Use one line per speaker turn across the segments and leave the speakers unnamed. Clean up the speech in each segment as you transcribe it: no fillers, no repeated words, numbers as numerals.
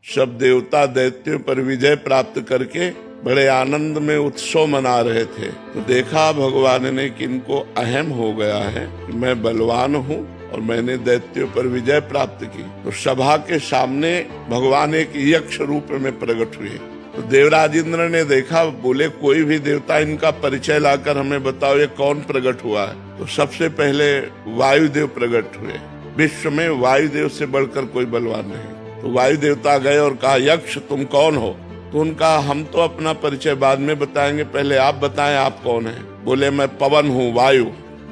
सब देवता दैत्यों पर विजय प्राप्त करके बड़े आनंद में उत्सव मना रहे थे। तो देखा भगवान ने कि इनको अहम हो गया है कि मैं बलवान हूँ और मैंने दैत्यों पर विजय प्राप्त की। तो सभा के सामने भगवान एक यक्ष रूप में प्रकट हुए। तो देवराज इंद्र ने देखा, बोले कोई भी देवता इनका परिचय लाकर हमें बताओ ये कौन प्रकट हुआ है। तो सबसे पहले वायुदेव प्रकट हुए। विश्व में वायुदेव से बढ़कर कोई बलवान नहीं। तो वायु देवता गए और कहा, यक्ष तुम कौन हो? तो उनका हम तो अपना परिचय बाद में बताएंगे, पहले आप बताएं आप कौन है। बोले मैं पवन हूँ, वायु।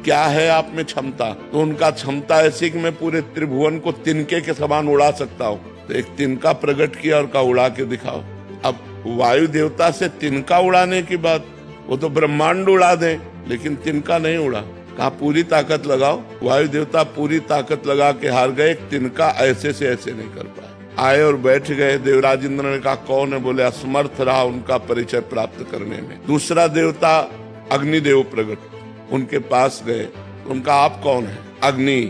क्या है आप में क्षमता? तो उनका क्षमता ऐसी कि मैं पूरे त्रिभुवन को तिनके के समान उड़ा सकता हूँ। तो एक तिनका प्रकट किया और कहा उड़ा के दिखाओ। अब वायु देवता से तिनका उड़ाने की बात, वो तो ब्रह्मांड उड़ा दे, लेकिन तिनका नहीं उड़ा। कहा पूरी ताकत लगाओ। वायु देवता पूरी ताकत लगा के हार गए। तिनका ऐसे से ऐसे नहीं कर पाए। आए और बैठ गए। देवराज इंद्र ने कहा कौन है? बोले असमर्थ रहा उनका परिचय प्राप्त करने में। दूसरा देवता अग्निदेव प्रकट, उनके पास गए। उनका आप कौन है? अग्नि।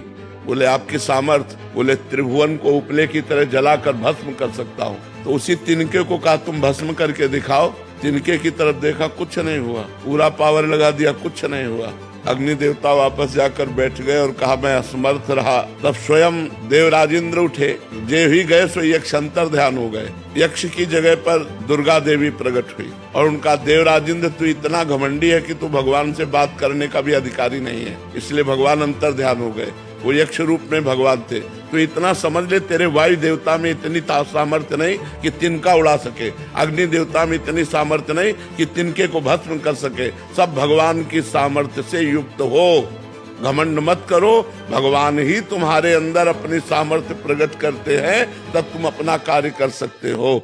बोले आपकी सामर्थ? बोले त्रिभुवन को उपले की तरह जलाकर भस्म कर सकता हूँ। तो उसी तिनके को कहा तुम भस्म करके दिखाओ। तिनके की तरफ देखा, कुछ नहीं हुआ। पूरा पावर लगा दिया, कुछ नहीं हुआ। अग्नि देवता वापस जाकर बैठ गए और कहा मैं असमर्थ रहा। तब स्वयं देवराज इंद्र उठे। जे ही गए सो यक्ष अंतर ध्यान हो गए। यक्ष की जगह पर दुर्गा देवी प्रकट हुई और उनका, देवराज इंद्र तू इतना घमंडी है कि तू भगवान से बात करने का भी अधिकारी नहीं है। इसलिए भगवान अंतर ध्यान हो गए। वो यक्ष रूप में भगवान थे। तो इतना समझ ले, तेरे वायु देवता में इतनी सामर्थ्य नहीं कि तिनका उड़ा सके। अग्नि देवता में इतनी सामर्थ्य नहीं कि तिनके को भस्म कर सके। सब भगवान की सामर्थ्य से युक्त हो। घमंड मत करो। भगवान ही तुम्हारे अंदर अपनी सामर्थ्य प्रकट करते हैं, तब तुम अपना कार्य कर सकते हो।